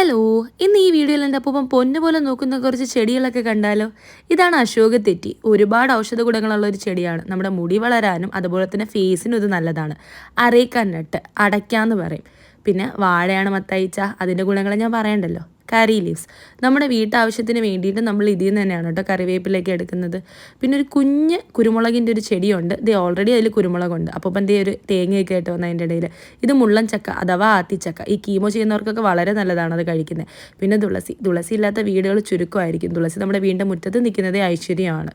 Hello, ഇന്ന് ഈ വീഡിയോയിൽ എൻ്റെ അപ്പം പൊന്നു പോലെ നോക്കുന്ന കുറച്ച് ചെടികളൊക്കെ കണ്ടാലോ. ഇതാണ് അശോക തെറ്റി. ഒരുപാട് ഔഷധ ഗുണങ്ങളുള്ള ഒരു ചെടിയാണ്. നമ്മുടെ മുടി വളരാനും അതുപോലെ തന്നെ ഫേസിനും ഇത് നല്ലതാണ്. അരേക്കാൻ നട്ട് അടയ്ക്കാന്ന് പറയും. പിന്നെ വാഴയാണ് മത്തയിച്ച, അതിൻ്റെ ഗുണങ്ങൾ ഞാൻ പറയണ്ടല്ലോ. കറി ലീവ്സ് നമ്മുടെ വീട്ടാവശ്യത്തിന് വേണ്ടിയിട്ട് നമ്മൾ ഇതിൽ നിന്ന് തന്നെയാണ് കേട്ടോ കറിവേപ്പിലേക്ക് എടുക്കുന്നത്. പിന്നെ ഒരു കുഞ്ഞ് കുരുമുളകിൻ്റെ ഒരു ചെടിയുണ്ട്. ഇത് ഓൾറെഡി അതിൽ കുരുമുളകുണ്ട്. അപ്പോൾ എന്തേ ഒരു തേങ്ങയൊക്കെ ആയിട്ട് വന്ന അതിൻ്റെ ഇടയിൽ. ഇത് മുള്ളൻ ചക്ക അഥവാ ആത്തിച്ചക്ക. ഈ കീമോ ചെയ്യുന്നവർക്കൊക്കെ വളരെ നല്ലതാണ് അത് കഴിക്കുന്നത്. പിന്നെ തുളസി ഇല്ലാത്ത വീടുകൾ ചുരുക്കമായിരിക്കും. തുളസി നമ്മുടെ വീടിൻ്റെ മുറ്റത്ത് നിൽക്കുന്നതേ ഐശ്വര്യമാണ്.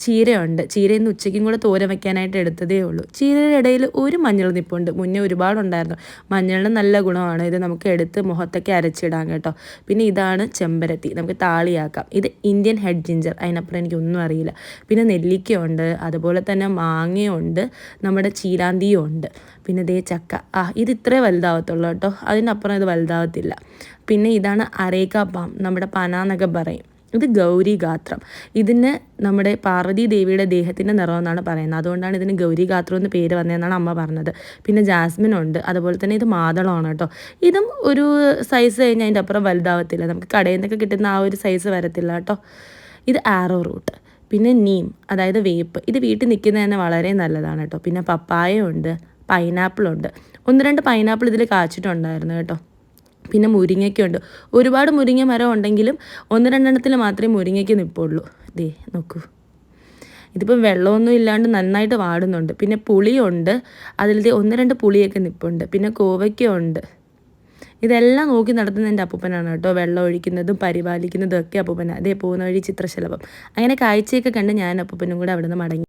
ചീരയുണ്ട്. ചീര ഇന്ന് ഉച്ചയ്ക്കും കൂടെ തോരൻ വയ്ക്കാനായിട്ട് എടുത്തതേ ഉള്ളൂ. ചീരയുടെ ഇടയിൽ ഒരു മഞ്ഞൾ നിപ്പുണ്ട്. മുന്നേ ഒരുപാടുണ്ടായിരുന്നു. മഞ്ഞളിന് നല്ല ഗുണമാണ്. ഇത് നമുക്ക് എടുത്ത് മുഖത്തൊക്കെ അരച്ചിടാം കേട്ടോ. പിന്നെ ഇതാണ് ചെമ്പരത്തി, നമുക്ക് താളിയാക്കാം. ഇത് ഇന്ത്യൻ ഹെഡ് ജിഞ്ചർ, അതിനപ്പുറം എനിക്കൊന്നും അറിയില്ല. പിന്നെ നെല്ലിക്കയുണ്ട്, അതുപോലെ തന്നെ മാങ്ങയുണ്ട്, നമ്മുടെ ചീലാന്തിയും ഉണ്ട്. പിന്നെ ദേ ചക്ക, ഇത് ഇത്രേ വലുതാവത്തുള്ളൂ കേട്ടോ, അതിനപ്പുറം ഇത് വലുതാവത്തില്ല. പിന്നെ ഇതാണ് അരേക്ക പാം, നമ്മുടെ പന എന്നൊക്കെ പറയും. ഇത് ഗൗരി ഗാത്രം. ഇതിന് നമ്മുടെ പാർവതി ദേവിയുടെ ദേഹത്തിൻ്റെ നിറമെന്നാണ് പറയുന്നത്. അതുകൊണ്ടാണ് ഇതിന് ഗൗരി ഗാത്രം എന്ന് പേര് വന്നതെന്നാണ് അമ്മ പറഞ്ഞത്. പിന്നെ ജാസ്മിൻ ഉണ്ട്, അതുപോലെ തന്നെ ഇത് മാതളമാണ് കേട്ടോ. ഇതും ഒരു സൈസ് കഴിഞ്ഞാൽ അതിൻ്റെ അപ്പുറം വലുതാവത്തില്ല. നമുക്ക് കടയിൽ നിന്നൊക്കെ കിട്ടുന്ന ആ ഒരു സൈസ് വരത്തില്ല കേട്ടോ. ഇത് ആരോ റൂട്ട്. പിന്നെ നീം, അതായത് വേപ്പ്. ഇത് വീട്ടിൽ നിൽക്കുന്നത് തന്നെ വളരെ നല്ലതാണ് കേട്ടോ. പിന്നെ പപ്പായ ഉണ്ട്, പൈനാപ്പിളുണ്ട്. 1-2 പൈനാപ്പിൾ ഇതിൽ കാച്ചിട്ടുണ്ടായിരുന്നു കേട്ടോ. പിന്നെ മുരിങ്ങയ്ക്കുണ്ട്. ഒരുപാട് മുരിങ്ങ മരം ഉണ്ടെങ്കിലും 1-2 മാത്രമേ മുരിങ്ങയ്ക്ക് നിൽപ്പുള്ളൂ. ദേ നോക്കൂ, ഇതിപ്പം വെള്ളമൊന്നും ഇല്ലാണ്ട് നന്നായിട്ട് വാടുന്നുണ്ട്. പിന്നെ പുളിയുണ്ട്, അതിൽ 1-2 പുളിയൊക്കെ നിൽപ്പുണ്ട്. പിന്നെ കോവയ്ക്കുണ്ട്. ഇതെല്ലാം നോക്കി നടത്തുന്ന എൻ്റെ അപ്പൂപ്പനാണ് കേട്ടോ. വെള്ളം ഒഴിക്കുന്നതും പരിപാലിക്കുന്നതും ഒക്കെ അപ്പൂപ്പനാണ്. അതേ പോകുന്ന വഴി ചിത്രശലഭം. അങ്ങനെ കാഴ്ചയൊക്കെ കണ്ട് ഞാൻ അപ്പൂപ്പനും കൂടെ അവിടെ നിന്ന് മടങ്ങി.